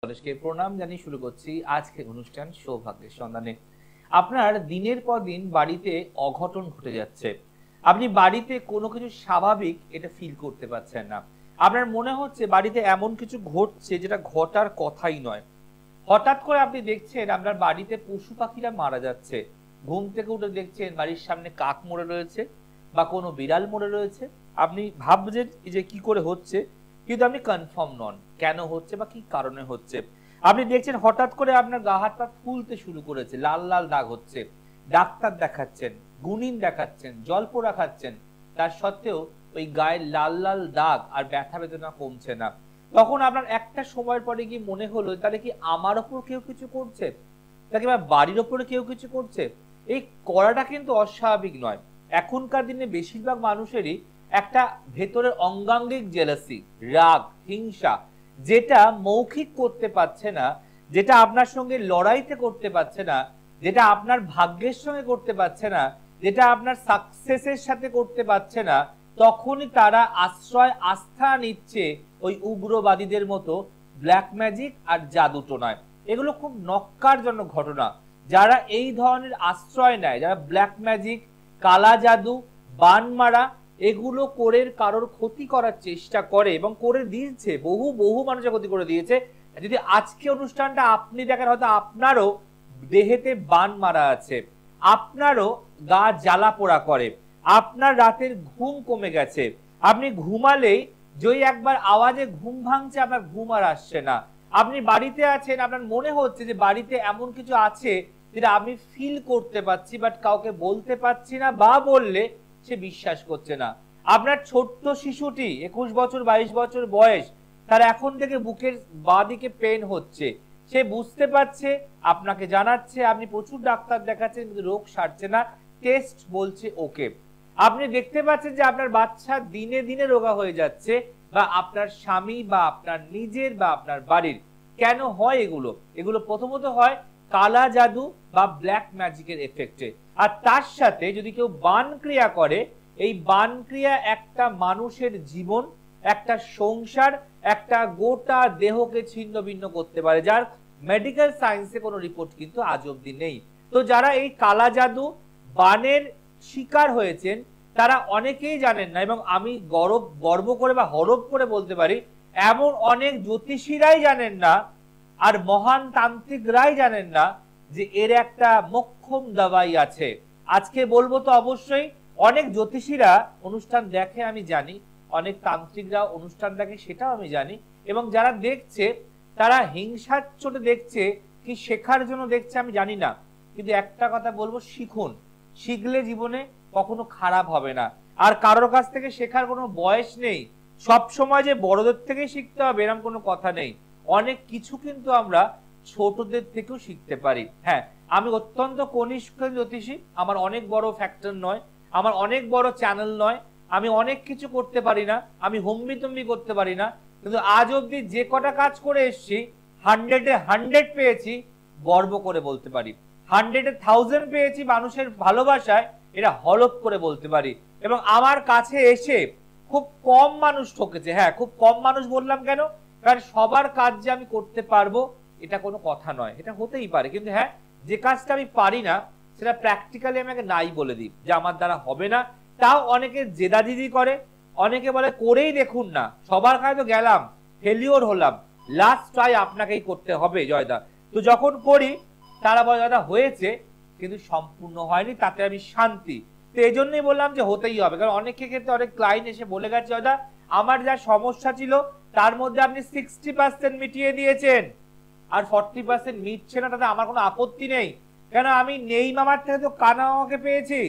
সকলকে প্রণাম জানিয়ে শুরু করছি আজকের অনুষ্ঠান সৌভাগ্যের সন্ধানে। আপনার দিনের পর দিন বাড়িতে অঘটন ঘটে যাচ্ছে, আপনি বাড়িতে কোনো কিছু স্বাভাবিক এটা ফিল করতে পারছেন না। আপনার মনে হচ্ছে বাড়িতে এমন কিছু ঘটছে যেটা ঘটার কথাই নয়। হঠাৎ করে আপনি দেখছেন আপনার বাড়িতে পশু পাখিরা মারা যাচ্ছে। ঘুম থেকে উঠে দেখছেন বাড়ির সামনে কাক মরে রয়েছে বা কোনো বিড়াল মরে রয়েছে। আপনি ভাবছেন যে কি করে হচ্ছে, কিন্তু আপনি কনফার্ম নন কেন হচ্ছে বা কি কারণে হচ্ছে। আপনি দেখছেন হঠাৎ করে আপনার গা হাত পা ফুলতে শুরু করেছে, লাল লাল দাগ হচ্ছে। ডাক্তার দেখাচ্ছেন, গুনিন দেখাচ্ছেন, জলপোড়া খাচ্ছেন, তার সত্ত্বেও ওই গায়ের লাল লাল দাগ আর ব্যথা বেদনা কমছে না। তখন আপনার একটা সময়ের পরে কি মনে হলো তাহলে কি আমার ওপর কেউ কিছু করছে, তাকে বাড়ির ওপরে কেউ কিছু করছে। এই করাটা কিন্তু অস্বাভাবিক নয়। এখনকার দিনে বেশিরভাগ মানুষেরই একটা ভেতরের অঙ্গাঙ্গিক জেলাসি, রাগ, হিংসা, যেটা মৌখিক করতে পারছে না, যেটা আপনার সঙ্গে লড়াইতে করতে পারছে না, যেটা আপনার ভাগ্যের সঙ্গে করতে পারছে না, যেটা আপনার সাকসেসের সাথে করতে পারছে না, তখনই তারা আশ্রয় আস্থা নিচ্ছে ওই উগ্রবাদীদের মতো ব্ল্যাক ম্যাজিক আর জাদু টোনায়। এগুলো খুব নক্কারজনক ঘটনা। যারা এই ধরনের আশ্রয় নেয়, যারা ব্ল্যাক ম্যাজিক, কালা জাদু, বান মারা এগুলো করে কারোর ক্ষতি করার চেষ্টা করে এবং করে দিয়েছে, বহু বহু মানুষের ক্ষতি করে দিয়েছে। যদি আজকে অনুষ্ঠানটা আপনি দেখেন, হয়তো আপনারও দেহেতে বান মারা আছে, আপনারও গা জ্বালা পোড়া করে, আপনার রাতের ঘুম কমে গেছে, আপনি ঘুমালেই যেই একবার আওয়াজে ঘুম ভাঙছে, আপনার ঘুম আর আসছে না। আপনি বাড়িতে আছেন, আপনার মনে হচ্ছে যে বাড়িতে এমন কিছু আছে যেটা আমি ফিল করতে পারছি, বাট কাউকে বলতে পারছি না, বা বললে সে বিশ্বাস করছে না। আপনার ছোট্ট শিশুটি 21 বছর 22 বছর বয়স, তার এখন থেকে বুকের বাঁদিকে পেন হচ্ছে, সে বুঝতে পারছে, আপনাকে জানাচ্ছে, আপনি প্রচুর ডাক্তার দেখাচ্ছেন কিন্তু রোগ সারছে না, টেস্ট বলছে ওকে। আপনি দেখতে পাচ্ছেন যে আপনার বাচ্চা দিনে দিনে রোগা হয়ে যাচ্ছে, বা আপনার স্বামী বা আপনার নিজের বা আপনার বাড়ির। কেন হয় এগুলো? এগুলো প্রথমত হয় কালা জাদু বা ব্ল্যাক ম্যাজিকের এফেক্টে। আর তার সাথে যদি কেউ বান ক্রিয়া করে, এই বান ক্রিয়া একটা মানুষের জীবন, একটা সংসার, একটা গোটা দেহকে ছিন্ন ভিন্ন করতে পারে, যার মেডিকেল সায়েন্সে কোনো রিপোর্ট কিন্তু আজ অব্দি নেই। তো যারা এই কালা জাদু বানের শিকার হয়েছেন তারা অনেকেই জানেন না, এবং আমি গর্ব করে বা হরব করে বলতে পারি এমন অনেক জ্যোতিষীরাই জানেন না আর মহান তান্ত্রিকরাই জানেন না যে এর একটা মোক্ষম দাওয়াই আছে। আজকে বলবো তো অবশ্যই। অনেক জ্যোতিষীরা অনুষ্ঠান দেখে আমি জানি, অনেক তান্ত্রিকরা অনুষ্ঠান দেখে সেটাও আমি জানি, এবং যারা দেখছে তারা হিংসার চোটে দেখছে কি শেখার জন্য দেখছে আমি জানি না, কিন্তু একটা কথা বলবো, শিখুন। শিখলে জীবনে কখনো খারাপ হবে না। আর কারোর কাছ থেকে শেখার কোনো বয়স নেই, সব সময় যে বড়দের থেকেই শিখতে হবে এরকম কোনো কথা নেই। অনেক কিছু কিন্তু আমরা ছোটদের থেকেও শিখতে পারি। হ্যাঁ, আমি অত্যন্ত কনিষ্ঠ জ্যোতিষী, আমার অনেক বড় ফ্যাক্টর নয়, আমার অনেক বড় চ্যানেল নয়, আমি অনেক কিছু করতে পারি না, আমি হম্বি তম্বি করতে পারি না, কিন্তু আজ অব্দি যে কটা কাজ করে এসছি 100-এ 100 পেয়েছি, গর্ব করে বলতে পারি। 100-এ 1000 পেয়েছি মানুষের ভালোবাসায়, এটা হলপ করে বলতে পারি। এবং আমার কাছে এসে খুব কম মানুষ ঠকেছে। হ্যাঁ, খুব কম মানুষ বললাম কেন? কারণ সবার কাজ যে আমি করতে পারবো এটা কোনো কথা নয়, এটা হতেই পারে, কিন্তু হ্যাঁ, যে কাজটা আমি পারি না সেটা প্র্যাকটিক্যালি আমাকে নাই বলে দিই যে আমার দ্বারা হবে না। তাও অনেকে জেদাজিদি করে, অনেকে বলে করেই দেখুন না, সবার কাছে তো গেলাম, ফেলিওর হলাম, লাস্ট ট্রাই আপনাকেই করতে হবে জয়দা। তো যখন করি তারা বলে জয়দা হয়েছে কিন্তু সম্পূর্ণ হয়নি, তাতে আমি শান্তি। তো এই জন্যই বললাম যে হতেই হবে, কারণ অনেকের ক্ষেত্রে অনেক ক্লায়েন্ট এসে বলে গেছে জয়দা আমার যা সমস্যা ছিল তার মধ্যে আপনি 60% মিটিয়ে দিয়েছেন, আর 40% মিটছে না, তাতে আমার কোনো আপত্তি নেই, কেন আমি নেই মামার থেকে তো কানা মামাকে পেয়েছি,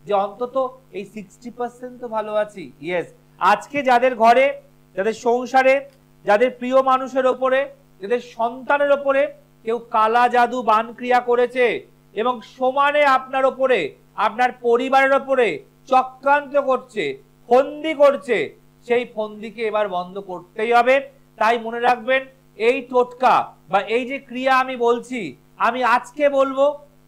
যে অন্তত এই 60% তো ভালো আছি। ইয়েস, আজকে যাদের ঘরে, যাদের সংসারে, যাদের প্রিয় মানুষের ওপরে, যাদের সন্তানের ওপরে কেউ কালা জাদু বান ক্রিয়া করেছে এবং সমানে আপনার ওপরে, আপনার পরিবারের ওপরে চক্রান্ত করছে, ফন্দি করছে, সেই ফন্দিকে এবার বন্ধ করতেই হবে। তাই মনে রাখবেন, এই টোটকা বা এই যে ক্রিয়া আমি বলছি, আমি আজকে বলবো,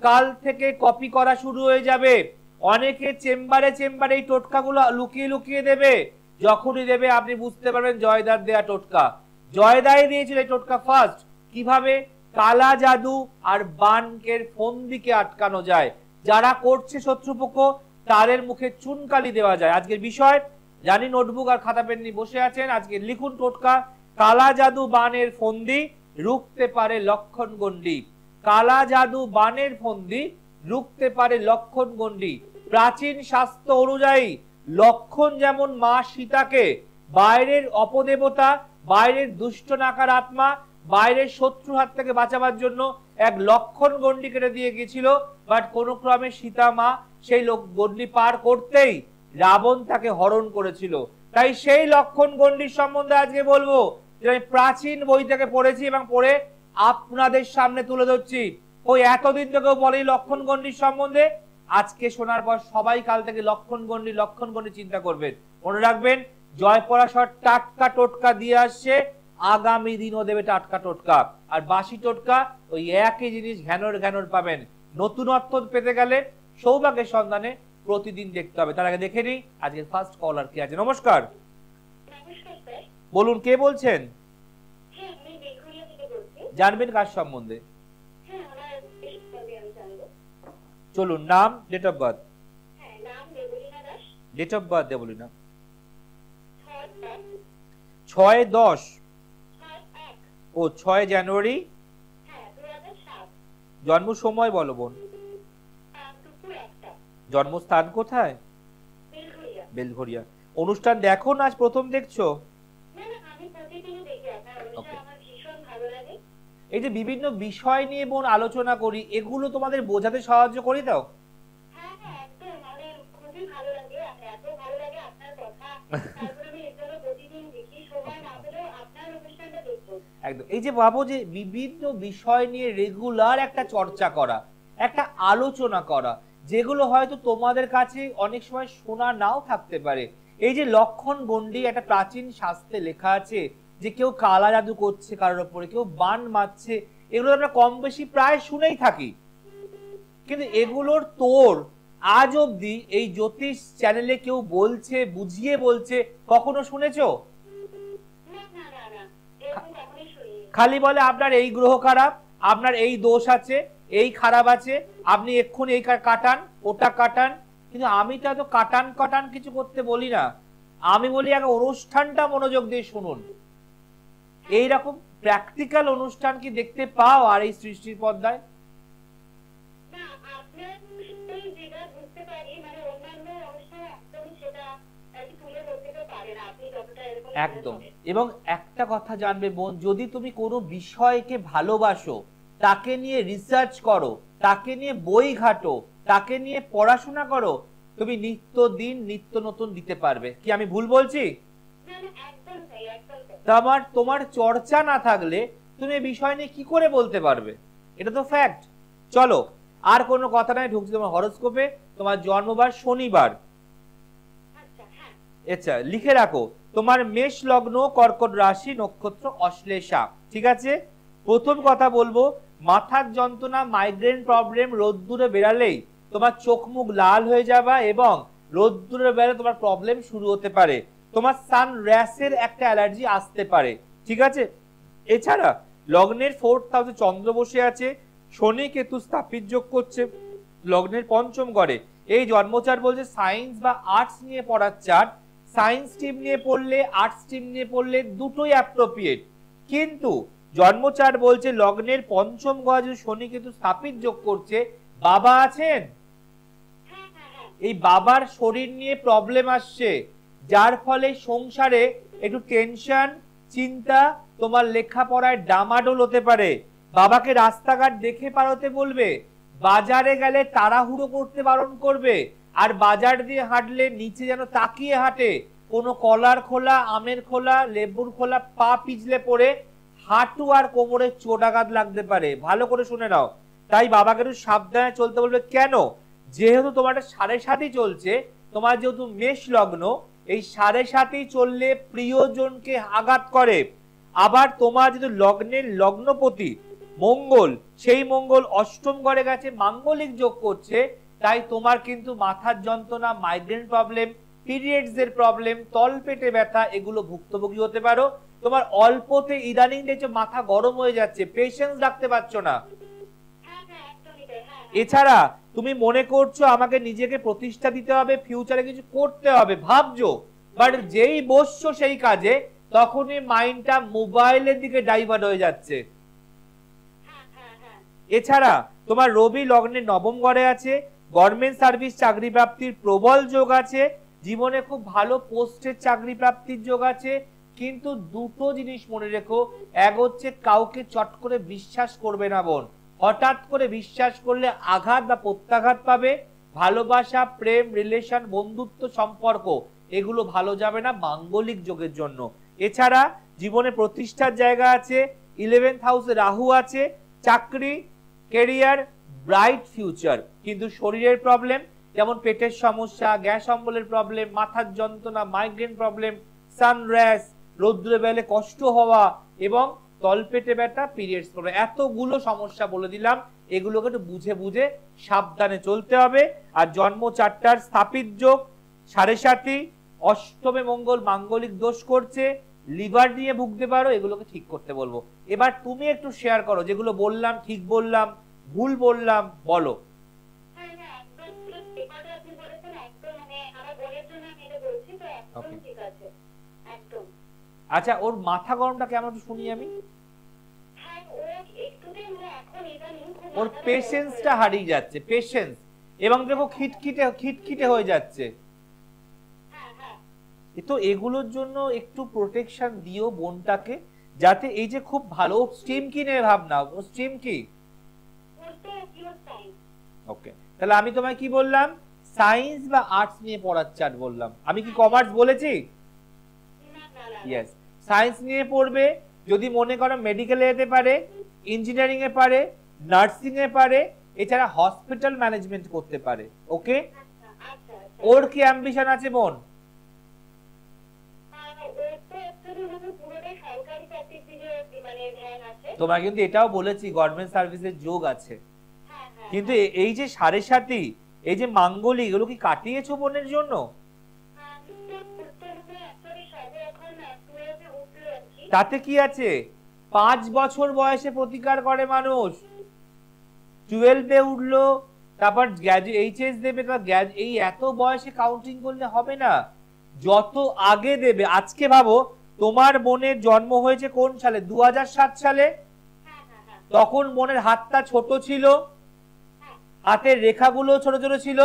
কাল থেকে কপি করা শুরু হয়ে যাবে। অনেকে চেম্বারে চেম্বারে এই টোটকাগুলো লুকিয়ে লুকিয়ে দেবে, যখনই দেবে আপনি বুঝতে পারবেন জয়দার দেয়া টোটকা। জয়দাই দিয়েছিল এই টোটকা ফার্স্ট, কিভাবে কালা জাদু আর বানকের ফন্দিকে আটকানো যায়, যারা করছে শত্রুপক্ষ তাদের মুখে চুনকালি দেওয়া যায়। আজকের বিষয় জানি নোটবুক আর খাতা পেন নিয়ে বসে আছেন, আজকে লিখুন টোটকা। কালা জাদু বানের ফন্দি রুখতে পারে লক্ষণ গন্ডি। কালা জাদু বানের ফন্দি রুখতে পারে লক্ষণ গন্ডি। প্রাচীন শাস্ত্র অনুযায়ী লক্ষণ যেমন মা সীতাকে বাইরের অপদেবতা, বাইরের দুষ্ট নাকার আত্মা, বাইরের শত্রু হাত থেকে বাঁচাবার জন্য এক লক্ষণ গন্ডি কেটে দিয়ে গেছিল, বাট কোন ক্রমে সীতা মা সেই গন্ডি পার করতেই রাবণ তাকে হরণ করেছিল। তাই সেই লক্ষণ গন্ডির সম্বন্ধে আজকে বলবো, যে আমি প্রাচীন বই থেকে পড়েছি এবং পড়ে আপনাদের সামনে তুলে ধরছি। ওই এতদিন থেকেও বলে লক্ষণ গন্ডির সম্বন্ধে, আজকে শোনার পর সবাই কাল থেকে লক্ষণ গন্ডি চিন্তা করবেন। মনে রাখবেন, জয়পরাশর টাটকা টোটকা দিয়ে আসছে, আগামী দিনও দেবে টাটকা টোটকা। আর বাসি টোটকা ওই একই জিনিস ঘ্যানর পাবেন। নতুনত্ব পেতে গেলে সৌভাগ্যের সন্ধানে প্রতিদিন দেখতে হবে। তার আগে দেখে নিই আজকের ফার্স্ট কলার কে আছে। নমস্কার, বলুন কে বলছেন? জানবেন কার সম্বন্ধে? চলুন, নাম, date of birth. Date of birth Debalina. 6-10 ও 6 জানুয়ারি। জন্ম সময় বলো বোন। জন্মস্থান কোথায়? বেলঘরিয়া। অনুষ্ঠান দেখো না আজ প্রথম দেখছো? এই যে বিভিন্ন বিষয় নিয়ে বোন আলোচনা করি, এগুলো তোমাদের বোঝাতে সাহায্য করি দাও। একদম। এই যে ভাবো যে বিভিন্ন বিষয় নিয়ে রেগুলার একটা চর্চা করা, একটা আলোচনা করা, যেগুলো হয়তো তোমাদের কাছে অনেক সময় শোনা নাও থাকতে পারে। এই যে লক্ষণ গন্ডি, একটা প্রাচীন শাস্ত্রে লেখা আছে যে কেউ কালা জাদু করছে কারোর উপরে, কেউ বান মারছে, এগুলো আমরা কম বেশি প্রায় শুনেই থাকি। কিন্তু এগুলোর তোর আজ অব্দি এই জ্যোতিষ চ্যানেলে কেউ বলছে, বুঝিয়ে বলছে, কখনো শুনেছো? খালি বলে আপনার এই গ্রহ খারাপ, আপনার এই দোষ আছে, এই খারাপ আছে, আপনি এক্ষুনি এই কাটান, ওটা কাটান। কিন্তু আমি তো এত কাটান কিছু করতে বলি না। আমি বলি এক অনুষ্ঠানটা মনোযোগ দিয়ে শুনুন। এইরকম প্র্যাকটিক্যাল অনুষ্ঠান কি দেখতে পাও আর এই সৃষ্টির পর্দায়? একদম। এবং একটা কথা জানবে বোন, যদি তুমি কোনো বিষয়কে ভালোবাসো, তাকে নিয়ে রিসার্চ করো, তাকে নিয়ে বই ঘাটো, তাকে নিয়ে পড়াশোনা করো, তুমি নিত্যদিন নিত্য নতুন দিতে পারবে। কি আমি ভুল বলছি? তোমার চর্চা না থাকলে তুমি এই বিষয় নিয়ে কি করে বলতে পারবে? এটা তো ফ্যাক্ট। চলো, আর কোনো কথা নাই, ঢুকছি তোমার হরোস্কোপে। তোমার জন্মবার শনিবার। আচ্ছা, লিখে রাখো তোমার মেষ লগ্ন, কর্কট রাশি, নক্ষত্র অশ্লেষা। ঠিক আছে? প্রথম কথা বলবো, মাথার যন্ত্রণা, মাইগ্রেন প্রবলেম, রোদ্দুরে বেরালেই তোমার চোখ মুখ লাল হয়ে যাবা এবং রোদ্দুরে বেরালে তোমার প্রবলেম শুরু হতে পারে। তোমার সান র্যাশের একটা অ্যালার্জি আসতে পারে। ঠিক আছে? এছাড়া লগ্নের 4th হাউসে চন্দ্র বসে আছে, শনি কেতু স্থাপিত যোগ করছে লগ্নের পঞ্চম ঘরে। এই জন্মচার বলছে সায়েন্স বা আর্টস নিয়ে পড়ার চার্ট। সায়েন্স স্ট্রিম নিয়ে পড়লে, আর্টস স্ট্রিম নিয়ে পড়লে দুটোই অ্যাপ্রোপ্রিয়েট। কিন্তু জন্মচার বলছে লগ্নের পঞ্চম ঘরে যদি শনি কেতু স্থাপিত যোগ করছে, বাবা আছেন, এই বাবার শরীর নিয়ে প্রবলেম আসছে, যার ফলে সংসারে একটু টেনশন, চিন্তা, তোমার লেখাপড়ায় ডামাডোল হতে পারে। বাবাকে রাস্তাঘাট দেখে পার হতে বলবে, বাজারে গেলে তাড়াহুড়ো করতে বারণ করবে, আর বাজার দিয়ে হাঁটলে নিচে যেন তাকিয়ে হাঁটে। কোনো কলার খোলা, আমের খোলা, লেবুর খোলা পা পিছলে পড়ে হাঁটু আর কোমরে চোটাঘাত লাগতে পারে। ভালো করে শুনে নাও। তাই বাবাকে একটু সাবধানে চলতে বলবে। কেন? যেহেতু তোমার 7.5 চলছে, তোমার যেহেতু মেষ লগ্ন, এই 7.5 চললে প্রিয়জনকে আঘাত করে। আবার তোমার যদি লগ্নের লগ্নপতি মঙ্গল, সেই মঙ্গল অষ্টম ঘরে গেছে, মাঙ্গলিক যোগ করছে। তাই তোমার কিন্তু মাথার যন্ত্রণা, মাইগ্রেন প্রবলেম, পিরিয়ডস এর প্রবলেম, তলপেটে ব্যথা, এগুলো ভুক্তভোগী হতে পারো। তোমার অল্পতে ইদানিং দেখছো মাথা গরম হয়ে যাচ্ছে, পেশেন্স রাখতে পারছো না। এছাড়া তুমি মনে করছো আমাকে নিজেকে প্রতিষ্ঠা দিতে হবে, ফিউচারে কিছু করতে হবে, ভাবছো, বাট যেই বসছো সেই কাজে তখনই মাইন্ডটা মোবাইলের দিকে ডাইভার্ট হয়ে যাচ্ছে। এছাড়া তোমার রবি লগ্নে নবম ঘরে আছে, গভর্নমেন্ট সার্ভিস চাকরি প্রাপ্তির প্রবল যোগ আছে, জীবনে খুব ভালো পোস্টের চাকরি প্রাপ্তির যোগ আছে। কিন্তু দুটো জিনিস মনে রেখো, এক হচ্ছে কাউকে চট করে বিশ্বাস করবে না বোন, হঠাৎ করে বিশ্বাস করলে আঘাত বা প্রত্যাঘাত পাবে। ভালোবাসা, প্রেম, রিলেশন, বন্ধুত্ব, সম্পর্ক এগুলো ভালো যাবে না মাঙ্গলিক যোগের জন্য। এছাড়া জীবনে প্রতিষ্ঠার জায়গা আছে, 11th হাউসে রাহু আছে, চাকরি, ক্যারিয়ার, ব্রাইট ফিউচার। কিন্তু শরীরের প্রবলেম, যেমন পেটের সমস্যা, গ্যাস অম্বলের প্রবলেম, মাথার যন্ত্রণা, মাইগ্রেন প্রবলেম, সানরাইজ, রৌদ্রে বেলে কষ্ট হওয়া এবং তলপেটে ব্যথা, পিরিয়ডস প্রবলেম, এতগুলো সমস্যা বলে দিলাম। এগুলোকে একটু বুঝে বুঝে সাবধানে চলতে হবে। আর জন্ম চারটার স্থাপিত যোগ, 7.5, অষ্টমে মঙ্গল মাঙ্গলিক দোষ করছে, লিভার নিয়ে ভুগতে পারো, এগুলোকে ঠিক করতে বলবো। এবার তুমি একটু শেয়ার করো, যেগুলো বললাম ঠিক বললাম, ভুল বললাম, বলো। আচ্ছা, ওর মাথা গরমটা কেমন শুনি আমি। ওর পেশেন্সটা হারিয়ে যাচ্ছে, পেশেন্স, এবং দেখো খিটখিটে খিটখিটে হয়ে যাচ্ছে। তো এগুলোর জন্য একটু প্রোটেকশন দিও বোনটাকে, যাতে এই যে খুব ভালো স্ট্রিম কি নেবে ভাবনা, ও স্ট্রিম কি? ওকে, তাহলে আমি তোমায় কি বললাম, সায়েন্স বা আর্টস নিয়ে পড়ার চার্ট বললাম, আমি কি কমার্স বলেছি? ইয়েস, সায়েন্স নিয়ে পড়বে। যদি মনে করো মেডিকেলে যেতে পারে, ইঞ্জিনিয়ারিং এ পারে, নার্সিং এ পারে, এছাড়া হসপিটাল ম্যানেজমেন্ট করতে পারে। ওকে, ওর কি অ্যাম্বিশন আছে বোন? তোমার কিন্তু এটাও বলেছি গভর্নমেন্ট সার্ভিসের যোগ আছে, কিন্তু এই যে 7.5, এই যে মাঙ্গলিক, এগুলো কি কাটিয়েছো বোনের জন্য? তাতে কি আছে, 5 বছর বয়সে প্রতিকার করে মানুষ, 12-এ উঠলো, তারপর এইচএস দেবে, এই এত বয়সে কাউন্টিং করলে হবে না, যত আগে দেবে। আজকে ভাবো তোমার বোনের জন্ম হয়েছে কোন সালে, 2007 সালে, তখন বোনের হাতটা ছোট ছিল, হাতের রেখাগুলো ছোট ছোট ছিল,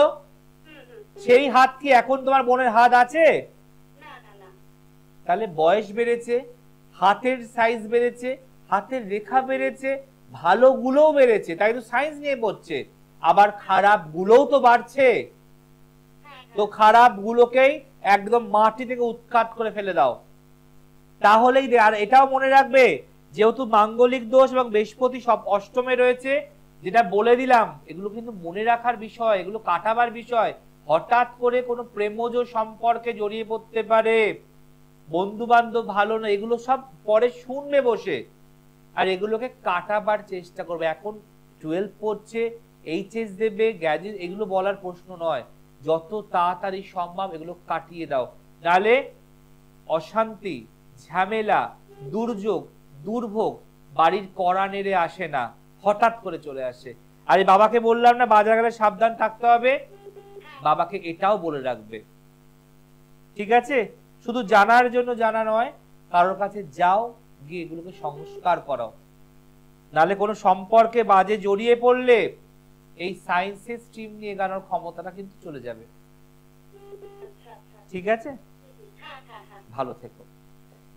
সেই হাত কি এখন তোমার বোনের হাত আছে? তাহলে বয়স বেড়েছে, হাতের সাইজ বেড়েছে, হাতের রেখা বেড়েছে, ভালো গুলোও বেড়েছে, তাই তো সায়েন্স নিয়ে পড়ছে। আবার খারাপ গুলোও তো বাড়ছে, তো খারাপ গুলোকেই একদম মাটি থেকে উৎখাত করে ফেলে দাও, তাহলেই। আর এটাও মনে রাখবে, যেহেতু মাঙ্গলিক দোষ এবং বৃহস্পতি সব অষ্টমে রয়েছে, যেটা বলে দিলাম, এগুলো কিন্তু মনে রাখার বিষয়, এগুলো কাটাবার বিষয়। হঠাৎ করে কোনো প্রেমজ সম্পর্কে জড়িয়ে পড়তে পারে, বন্ধু বান্ধব ভালো না, এগুলো সব পরে শুনবে বসে, আর এগুলোকে কাটাবার চেষ্টা করবে। এখন 12 পড়ছে, এইচএস দেবে, গ্র্যাজুয়েট, এগুলো বলার প্রশ্ন নয়, যত তাড়াতাড়ি সম্ভব এগুলো কাটিয়ে দাও, নাহলে অশান্তি, ঝামেলা, দুর্যোগ, দুর্ভোগ বাড়ির কড়া নেড়ে আসে না, হঠাৎ করে চলে আসে। আর এই বাবাকে বললাম না বাজার গেলে সাবধান থাকতে হবে, বাবাকে এটাও বলে রাখবে, ঠিক আছে? শুধু জানার জন্য জানা নয়, কারোর কাছে যাও, গিয়ে এগুলোকে সংস্কার করাও, নালে কোনো সম্পর্কে বাজে জড়িয়ে পড়লে এই সায়েন্সের স্ট্রিম নিয়ে গানোর ক্ষমতাটা কিন্তু চলে যাবে। ঠিক আছে, ভালো থেকো।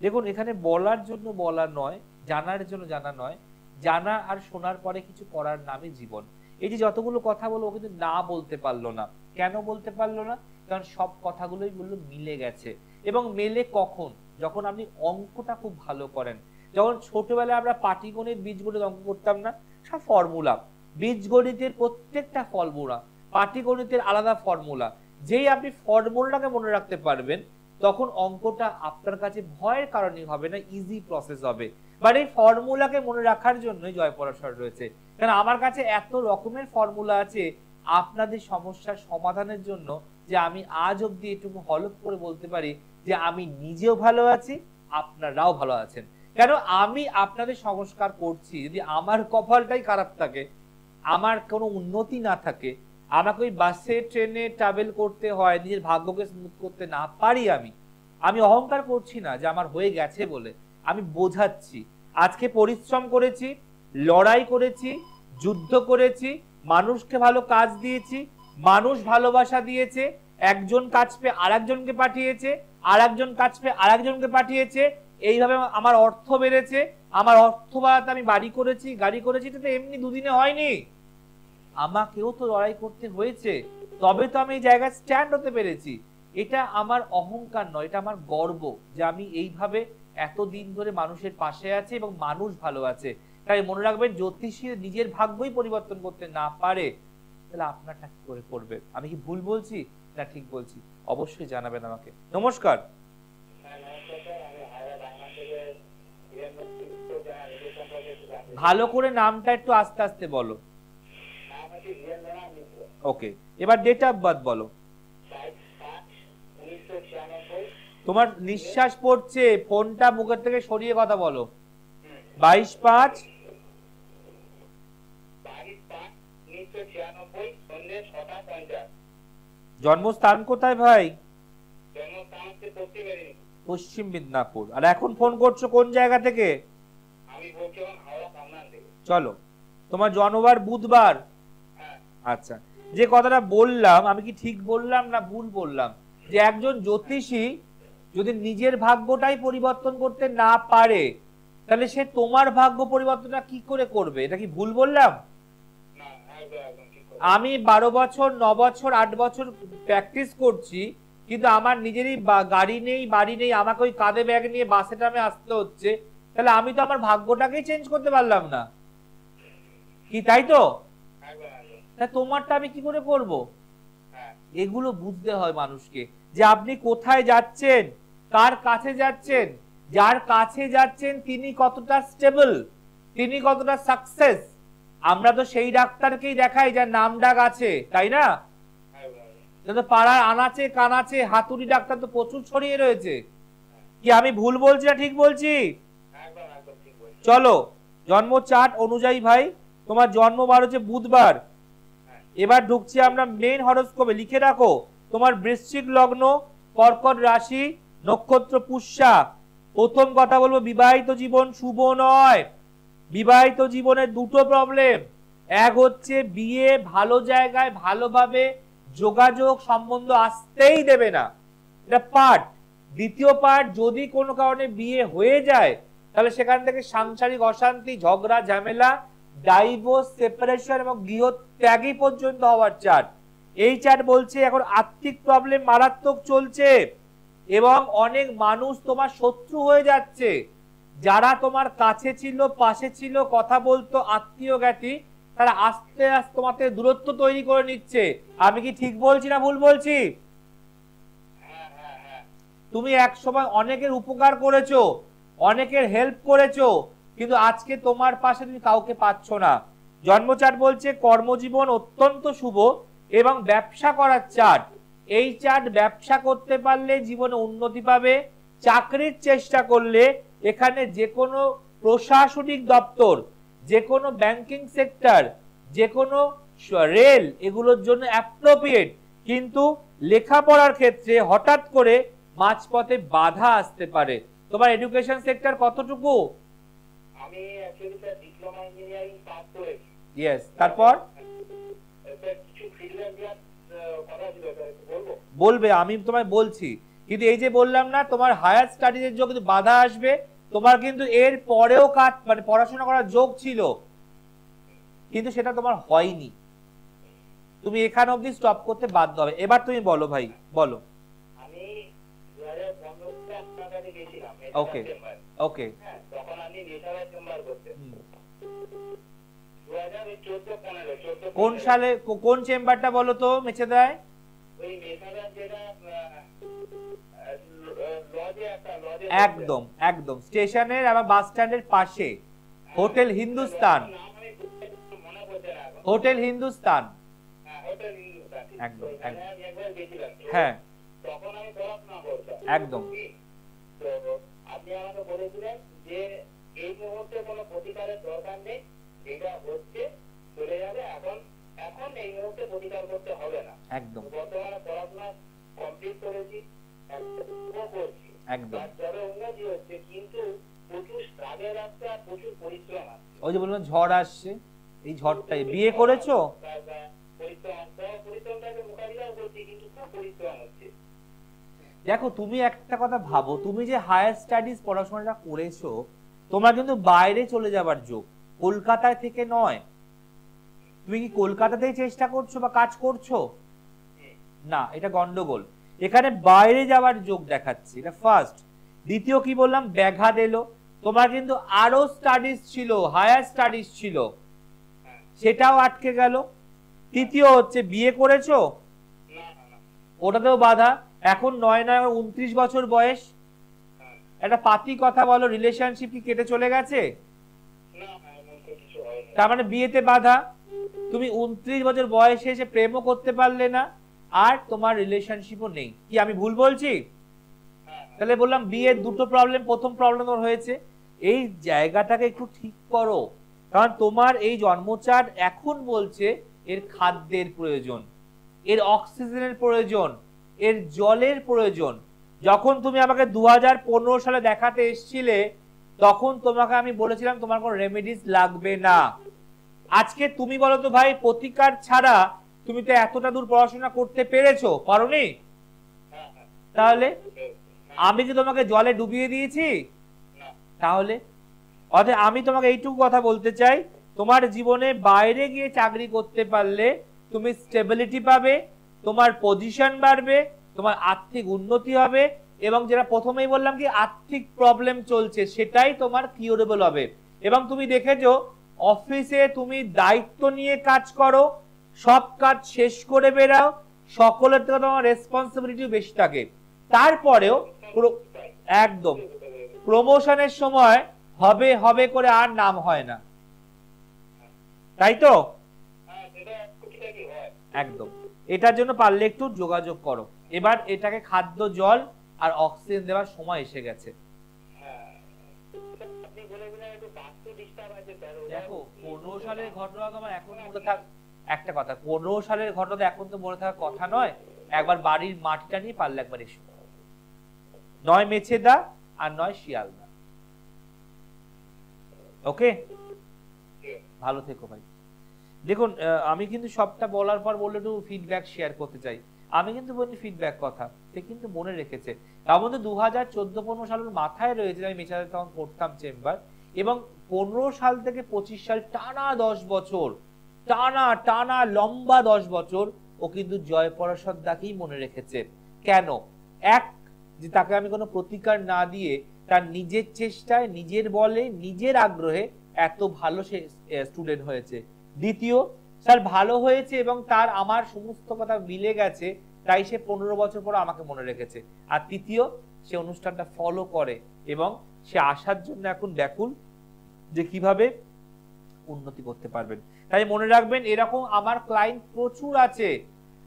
দেখুন, এখানে বলার জন্য বলা নয়, জানার জন্য জানা নয়, জানা আর শোনার পরে কিছু করার নামই জীবন। এই যে যতগুলো কথা বলো, ও কিন্তু না বলতে পারলো না। কেন বলতে পারলো না? কারণ সব কথাগুলোই বললো মিলে গেছে। এবং মেলে কখন? যখন আপনি অঙ্কটা খুব ভালো করেন। যখন ছোটবেলায় আমরা পাটিগণিত, বীজগণিত অঙ্ক করতাম না, সব ফর্মুলা, বীজগণিতের প্রত্যেকটা ফর্মুলা, পাটিগণিতের আলাদা ফর্মুলা। যেই আপনি ফর্মুলাটাকে মনে রাখতে পারবেন, তখন অঙ্কটা আপনার কাছে ভয়ের কারণে হবে না, ইজি প্রসেস হবে। বাট এই ফর্মুলাকে মনে রাখার জন্যই জয় পরাশর রয়েছে। কারণ আমার কাছে এত রকমের ফর্মুলা আছে আপনাদের সমস্যার সমাধানের জন্য, যে আমি আজ অব্দি এটুকু হলফ করে বলতে পারি যে আমি নিজেও ভালো আছি, আপনারাও ভালো আছেন। কেন আমি আপনাদের সংস্কার করছি, যদি আমার কপালটাই খারাপ থাকে, আমার কোনো উন্নতি না থাকে, আমাকে ওই বাসে ট্রেনে ট্রাভেল করতে হয়, নিজের ভাগ্যকে স্মুথ করতে না পারি, আমি অহংকার করছি না যে আমার হয়ে গেছে বলে, আমি বোঝাচ্ছি। আজকে পরিশ্রম করেছি, লড়াই করেছি, যুদ্ধ করেছি, মানুষকে ভালো কাজ দিয়েছি, মানুষ ভালোবাসা দিয়েছে, একজন কাজ পেয়ে আরেকজনকে পাঠিয়েছে, আরেকজন কাজ পেয়ে আরেকজনকে পাঠিয়েছে, এইভাবে আমার অর্থ বেড়েছে, আমার অর্থ বাড়াতে আমি বাড়ি করেছি, গাড়ি করেছি। এটা তো এমনি দুদিনে হয়নি, আমাকেও তো লড়াই করতে হয়েছে, তবে তো আমি এই জায়গায় স্ট্যান্ড হতে পেরেছি। এটা আমার অহংকার নয়, এটা আমার গর্ব যে আমি এইভাবে এতদিন ধরে মানুষের পাশে আছে এবং মানুষ ভালো আছে। তাই মনে রাখবেন, জ্যোতিষী নিজের ভাগ্যই পরিবর্তন করতে না পারে, তাহলে আপনারটা কি করে করবে? আমি কি ভুল বলছি না ঠিক বলছি? অবশ্যই জানাবেন আমাকে। নমস্কার। ভালো করে নামটা একটু আস্তে আস্তে বলো। ওকে, এবার ডেট অফ বার্থ বলো। তোমার নিঃশ্বাস পড়ছে, ফোনটা মুখের থেকে সরিয়ে কথা বলো। 22/5 জন্মস্থান কোথায় ভাই? পশ্চিম মিদনাপুর। আর এখন ফোন করছো কোন জায়গা থেকে? চলো, তোমার জন্মবার বুধবার। আচ্ছা, যে কথাটা বললাম আমি কি ঠিক বললাম না ভুল বললাম? যে একজন জ্যোতিষী যদি নিজের ভাগ্যটাই পরিবর্তন করতে না পারে, তাহলে সে তোমার ভাগ্য পরিবর্তনটা কি করে করবে? এটা কি ভুল বললাম? আমি 12 বছর 9 বছর 8 বছর প্র্যাকটিস করছি, কিন্তু আমার নিজেরই গাড়ি নেই, বাড়ি নেই, আমাকে ওই কাঁধে ব্যাগ নিয়ে বাসে টামে আসতে হচ্ছে, তাহলে আমি তো আমার ভাগ্যটাকেই চেঞ্জ করতে পারলাম না, কি তাই তো? তোমারটা আমি কি করে করব? এগুলো বুঝতে হয় মানুষকে, যে আপনি কোথায় যাচ্ছেন, কার কাছে যাচ্ছেন, যার কাছে যাচ্ছেন তিনি কতটা স্টেবল, তিনি কতটা সাকসেস। আমরা তো সেই ডাক্তারকেই দেখাই যার নাম ডাক আছে, তাই না? পাড়ার আনাচে কানাচে হাতুড়ি ডাক্তার তো প্রচুর ছড়িয়ে রয়েছে। কি আমি ভুল বলছি না ঠিক বলছি? চলো, জন্ম চার্ট অনুযায়ী ভাই তোমার জন্মবার হচ্ছে বুধবার। এবার ঢুকছি আমরা মেন হরোস্কোপে। লিখে রাখো, তোমার বৃশ্চিক লগ্ন, কর্কট রাশি, নক্ষত্র পুষ্যা। প্রথম কথা বলবো, বিবাহিত জীবন শুভ নয়। বিবাহিত জীবনের দুটো প্রবলেম, এক হচ্ছে বিয়ে ভালো জায়গায় ভালোভাবে যোগাযোগ সম্বন্ধ আসতেই দেবে না, এটা পার্ট। দ্বিতীয় পার্ট, যদি কোনো কারণে বিয়ে হয়ে যায় তাহলে সেখান থেকে সাংসারিক অশান্তি, ঝগড়া ঝামেলা, ডাইভোর্স, সেপারেশন এবং গৃহ ত্যাগী পর্যন্ত হওয়ার চার্ট। এই চার্ট বলছে এখন আর্থিক প্রবলেম মারাত্মক চলছে এবং অনেক মানুষ তোমার শত্রু হয়ে যাচ্ছে। যারা তোমার কাছে ছিল, পাশে ছিল, কথা বলতো, আত্মীয় জ্ঞাতি, তারা আস্তে আস্তে তোমাকে দূরত্ব তৈরি করে নিচ্ছে। আমি কি ঠিক বলছি না ভুল বলছি? তুমি এক সময় অনেকের উপকার করেছো, অনেকের হেল্প করেছো, কিন্তু আজকে তোমার পাশে তুমি কাউকে পাচ্ছ না। জন্মচার্ট বলছে কর্মজীবন অত্যন্ত শুভ এবং ব্যবসা করার চার্ট। এই চার্ট ব্যবসা করতে পারলে জীবনে উন্নতি পাবে। চাকরির চেষ্টা করলে এখানে যে কোনো প্রশাসনিক দপ্তর, যে কোনো ব্যাংকিং সেক্টর, যে কোনো রেল, এগুলোর জন্য অ্যাপ্রোপ্রিয়েট। কিন্তু লেখাপড়ার ক্ষেত্রে হঠাৎ করে মাঝপথে বাধা আসতে পারে। তোমার এডুকেশন সেক্টর কতটুকু? আমি actually sir diploma engineering pass করেছি। ইয়েস, তারপর কিছু ফিডব্যাক কথা ছিল স্যার, বলবো? বলবে, আমি তোমায় বলছি। কিন্তু এই যে বললাম না, তোমার হায়ার স্টাডিজের যোগ কিন্তু বাধা আসবে। তোমার কিন্তু এর পরেও কাজ মানে পড়াশোনা করার যোগ ছিল, কিন্তু সেটা তোমার হয়নি। তুমি এখানে অবধি স্টপ করতে বাধ্য হবে। এবার তুমি বলো ভাই, বলো। আমি 2015 সালে আপনার কাছে গেছিলাম। ওকে ওকে, তখন আমি নেশার চেম্বার করতে। 2014-15 কোন সালে কোন চেম্বারটা বলো তো মেছে দেয়? ওই নেশার যেটা লজে একটা লজে, একদম একদম স্টেশনের আমার বাস স্ট্যান্ডের পাশে হোটেল হিন্দুস্তান। মনে পড়ছে না এখন। হোটেল হিন্দুস্তান, হোটেল হিন্দুস্তান, একদম একদম। আমি একবার গেছিলাম। হ্যাঁ তখন আমি পড়াশোনা করতাম। একদম। তো আপনি আপনি আমাকে বলেছিলেন যে এই মুহূর্তে কোনো প্রতিকারের দরকার নেই, যেটা হচ্ছে চলে যাবে, এখন এখন এই মুহূর্তে প্রতিকার করতে হবে না। একদম বর্তমানে পড়াশোনা কমপ্লিট করেছি, করছি, একদম। তারপরে উন্নতি হচ্ছে, কিন্তু প্রচুর স্ট্রাগল আসছে আর প্রচুর পরিশ্রম আসছে। ওই যে বললাম ঝড় আসছে, এই ঝড়টাই। বিয়ে করেছো? পরিশ্রমটাকে মোকাবিলা করছি, কিন্তু খুব পরিশ্রম হচ্ছে। দেখো তুমি একটা কথা ভাবো, তুমি যে হায়ার স্টাডিজ পড়াশোনাটা করেছো, তোমার কিন্তু বাইরে চলে যাবার যোগ, কলকাতায় থেকে নয়। তুমি কি কলকাতাতেই চেষ্টা করছো বা কাজ করছো? না, এটা গন্ডগোল। এখানে বাইরে যাওয়ার যোগ দেখাচ্ছি, এটা ফার্স্ট। দ্বিতীয় কি বললাম, ব্যাঘাত এলো। তোমার কিন্তু আরো স্টাডিজ ছিল, হায়ার স্টাডিজ ছিল, সেটাও আটকে গেল। তৃতীয় হচ্ছে বিয়ে করেছো, ওটাতেও বাধা। এখন 9 বছর বয়স, একটা পাতি কথা বলো, রিলেশনশিপ কি কেটে চলে গেছে? তার মানে বিয়েতে বাধা। তুমি 29 বছর বয়সে এসে প্রেমও করতে পারলে না, আর তোমার রিলেশনশিপও নেই। কি আমি ভুল বলছি? তাহলে বললাম বিয়ের দুটো প্রবলেম, প্রথম প্রবলেম হয়েছে। এই জায়গাটাকে একটু ঠিক করো, কারণ তোমার এই জন্মচার এখন বলছে এর খাদ্যের প্রয়োজন, এর অক্সিজেনের প্রয়োজন, এর জলের প্রয়োজন। যখন তুমি আমাকে 2015 সালে দেখাতে এসেছিলে, তখন তোমাকে আমি বলেছিলাম তোমার কোনো রেমেডিস লাগবে না। আজকে তুমি বলো তো ভাই, প্রতিকার ছাড়া তুমি তো এতটা দূর পড়াশোনা করতে পেরেছো? পারোনি? তাহলে আমি কি তোমাকে জলে ডুবিয়ে দিয়েছি? তাহলে অতএব আমি তোমাকে এইটুকু কথা বলতে চাই, তোমার জীবনে বাইরে গিয়ে চাকরি করতে পারলে তুমি স্টেবিলিটি পাবে, তোমার পজিশন বাড়বে, তোমার আর্থিক উন্নতি হবে, এবং যেটা প্রথমেই বললাম কি আর্থিক প্রবলেম চলছে সেটাই তোমার কিউরেবল হবে। এবং তুমি দেখেছো অফিসে তুমি দায়িত্ব নিয়ে কাজ করো, সব কাজ শেষ করে বেরাও, সকলের থেকে তোমার রেসপন্সিবিলিটি বেশি থাকে, তারপরেও একদম প্রমোশনের সময় হবে হবে করে আর নাম হয় না, তাই তো? একদম। এটার জন্য পারলে একটু যোগাযোগ করো। এবার এটাকে খাদ্য, জল আর অক্সিজেন দেওয়ার সময় এসে গেছে। দেখো 15 সালের ঘটনা তোমার এখন মনে থাক, একটা কথা, 15 সালের ঘটনা এখন তো মনে থাকার কথা নয়। একবার বাড়ির মাটিটা নিয়ে পারলে একবার এসো, নয় মেছেদা আর নয় শিয়ালদা। ওকে, ভালো থেকো ভাই। দেখুন আমি কিন্তু সবটা বলার পর বললে একটু ফিডব্যাক শেয়ার করতে চাই। আমি কিন্তু বলি ফিডব্যাক কথা, সে কিন্তু মনে রেখেছে। তার মধ্যে 2014-15 সালের মাথায় রয়েছে, আমি মেছাদা তখন করতাম চেম্বার, এবং 15 সাল থেকে 25 সাল টানা 10 বছর, টানা টানা লম্বা 10 বছর ও কিন্তু জয়পরাশর দাকেই মনে রেখেছে। কেন? এক, যে তাকে আমি কোনো প্রতিকার না দিয়ে তার নিজের চেষ্টায়, নিজের বলে, নিজের আগ্রহে এত ভালো সে স্টুডেন্ট হয়েছে। দ্বিতীয়, স্যার ভালো হয়েছে এবং তার আমার সমস্ত কথা মিলে গেছে, তাই সে 15 বছর পর আমাকে মনে রেখেছে। আর তৃতীয়, সে অনুষ্ঠানটা ফলো করে এবং সে আসার জন্য এখন ব্যাকুল যে কিভাবে উন্নতি করতে পারবেন। তাই মনে রাখবেন, এরকম আমার ক্লায়েন্ট প্রচুর আছে।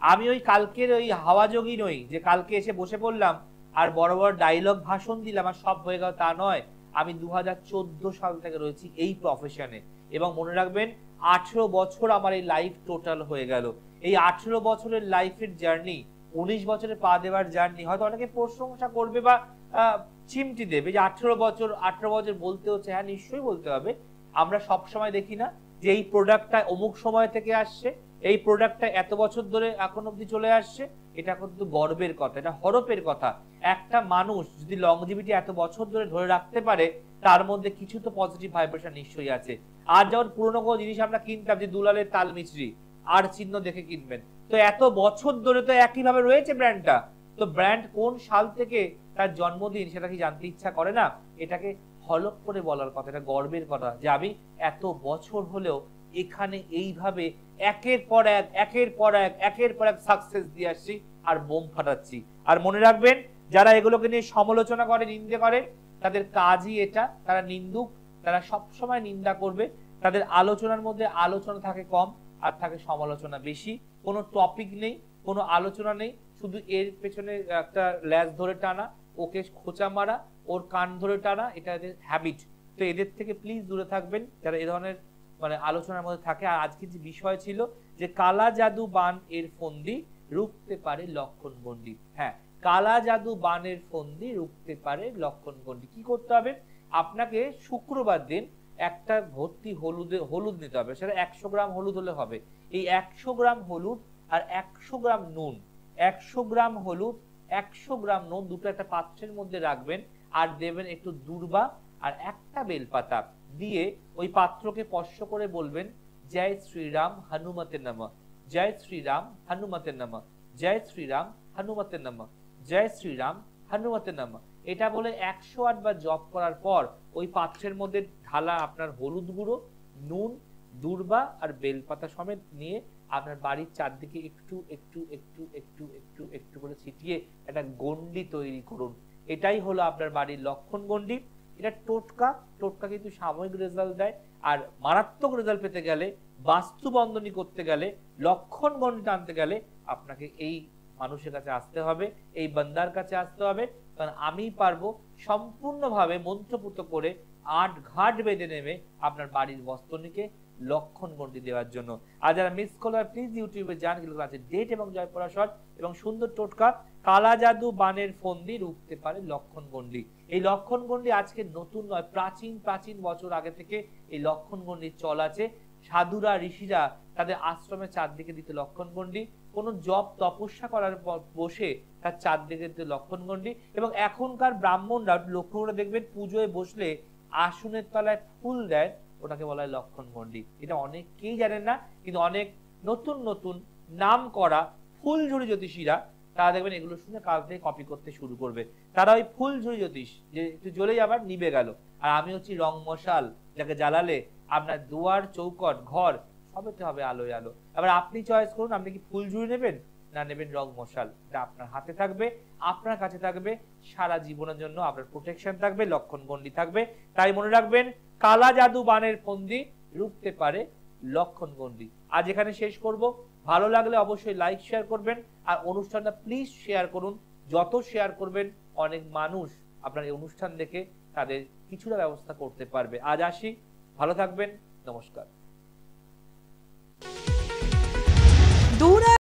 আমি ওই কালকের ওই হাওয়াযোগী নই যে কালকে এসে বসে পড়লাম আর বড় বড় ডায়লগ ভাষণ দিলাম আর সব হয়ে গেল, তা নয়। আমি 2014 সাল থেকে রয়েছি এই প্রফেশনে, এবং মনে রাখবেন 18 বছর আমার এই লাইফ টোটাল হয়ে গেল। এই 18 বছরের লাইফের জার্নি, 19 বছরে পা দেওয়ার জার্নি, হয়তো অনেকে প্রশংসা করবে বা চিমটি দেবে যে 18 বছর বলতে হচ্ছে। হ্যাঁ, নিশ্চয়ই বলতে হবে। আমরা সব সময় দেখি না যে এই প্রোডাক্টটা অমুক সময় থেকে আসছে, এই প্রোডাক্টটা এত বছর ধরে এখন অব্দি চলে আসছে। এটা কিন্তু গর্বের কথা, এটা হরপের কথা। একটা মানুষ যদি লংজিভিটি এত বছর ধরে রাখতে পারে, তার মধ্যে কিছু তো পজিটিভ ভাইব্রেশন নিশ্চয়ই আছে। আর যেমন পুরোনো কোনো জিনিস আমরা কিনতাম, যে দুলালের তাল মিছরি, আর চিহ্ন দেখে কিনবেন, তো এত বছর ধরে তো একইভাবে রয়েছে ব্র্যান্ডটা। তো ব্র্যান্ড কোন সাল থেকে তার জন্মদিন, সেটা কি জানতে ইচ্ছা করে না? এটাকে হলক করে বলার কথা, এটা গর্বের কথা যে আমি এত বছর হলেও এখানে এইভাবে একের পর এক সাকসেস দিয়ে আসছি আর বোম ফাটাচ্ছি। আর মনে রাখবেন, যারা এগুলোকে নিয়ে সমালোচনা করে, নিন্দে করে, তাদের কাজই এটা। তারা নিন্দুক, তারা সব সময় নিন্দা করবে। তাদের আলোচনার মধ্যে আলোচনা থাকে কম আর থাকে সমালোচনা বেশি। কোনো টপিক নেই, কোনো আলোচনা নেই, শুধু এর পেছনে একটা ল্যাজ ধরে টানা, ওকে খোঁচা মারা, ওর কান ধরে টানা, এটা এদের হ্যাবিট। তো এদের থেকে প্লিজ দূরে থাকবেন যারা এই ধরনের মানে আলোচনার মধ্যে থাকে। আর আজকে যে বিষয় ছিল যে কালা জাদু বান এর ফন্দি রুখতে পারে লক্ষণ গন্ডি। হ্যাঁ, কালা জাদু বানের ফন্দি রুখতে পারে লক্ষণ গন্ডি। কি করতে হবে? আপনাকে শুক্রবার দিন একটা ভর্তি হলুদ নিতে হবে। সেটা 100 গ্রাম হলুদ হলে হবে। এই 100 গ্রাম হলুদ আর 100 গ্রাম নুন, 100 গ্রাম হলুদ 100 গ্রাম নুন দুটো একটা পাত্রের মধ্যে রাখবেন। আর দেবেন একটু দূর্বা আর একটা বেলপাতা দিয়ে ওই পাত্রকে স্পর্শ করে বলবেন জয় শ্রীরাম হনুমতে নমঃ, জয় শ্রীরাম হনুমতে নমঃ, জয় শ্রীরাম হনুমতে নমঃ, জয় শ্রীরাম হনুমতে নমঃ। এটা বলে 108 বার জপ করার পর ওই পাত্রের মধ্যে ঢালা আপনার হলুদ গুঁড়ো, নুন, দূর্বা আর বেলপাতা সমেত নিয়ে আপনার বাড়ির চারদিকে একটু একটু একটু একটু একটু একটু করে ছিটিয়ে একটা গন্ডি তৈরি করুন। এটাই হলো আপনার বাড়ির লক্ষণ গন্ডি। এটা টোটকা কিন্তু সাময়িক রেজাল্ট দেয়। আর মারাত্মক রেজাল্ট পেতে গেলে, বাস্তু বন্ধনী করতে গেলে, লক্ষণ গন্ডি টানতে গেলে আপনাকে এই মানুষের কাছে আসতে হবে, এই বান্দার কাছে আসতে হবে। কারণ আমি পারবো সম্পূর্ণভাবে মন্ত্রপুত করে 8 ঘাট বেঁধে নেমে আপনার বাড়ির বস্তনিকে লক্ষণ গন্ডি দেওয়ার জন্য। আর যারা মিস করলেন প্লিজ ইউটিউবে যান, এগুলো আছে ডেট এবং জয়পরাশর এবং সুন্দর টোটকা। কালা জাদু বানের ফন্দি রুখতে পারে লক্ষণ গন্ডি। এই লক্ষণ গন্ডি আজকে নতুন নয়, প্রাচীন প্রাচীন বছর আগে থেকে এই লক্ষণ গন্ডির চল আছে। সাধুরা ঋষিরা তাদের আশ্রমের চারদিকে দিতে লক্ষণ গন্ডি, কোন জপ তপস্যা করার পর বসে তার চারদিকে দিতে লক্ষণ গন্ডি। এবং এখনকার ব্রাহ্মণরা লক্ষ্য করে দেখবেন পুজোয় বসলে আসনের তলায় ফুল দেয়, ওটাকে বলা হয় লক্ষণ গন্ডি। এটা অনেকেই জানেন না, কিন্তু অনেক নতুন নতুন নাম করা ফুলঝুরি জ্যোতিষীরা তারা দেখবেন এগুলো শুনে কাল থেকে কপি করতে শুরু করবে। তারা ওই ফুলঝুরি জ্যোতিষ যে একটু জ্বলে যাবার নিবে গেল, আর আমি হচ্ছি রং মশাল, যাকে জ্বালালে আপনার দুয়ার চৌকট ঘর সবেতে হবে আলোয় আলো। এবার আপনি চয়েস করুন, আপনি কি ফুলঝুরি নেবেন না নেবেন রং মশাল। এটা আপনার হাতে থাকবে, আপনার কাছে থাকবে, সারা জীবনের জন্য আপনার প্রোটেকশন থাকবে, লক্ষণ গন্ডি থাকবে। তাই মনে রাখবেন, কালা জাদু বানের ফন্দি রুখতে পারে লক্ষণ গন্ডি। আজ এখানে শেষ করব। ভালো লাগলে অবশ্যই লাইক শেয়ার করবেন, আর অনুষ্ঠানটা প্লিজ শেয়ার করুন। যত শেয়ার করবেন অনেক মানুষ আপনার এই অনুষ্ঠান দেখে তাদের কিছুটা ব্যবস্থা করতে পারবে। আজ আসি, ভালো থাকবেন, নমস্কার।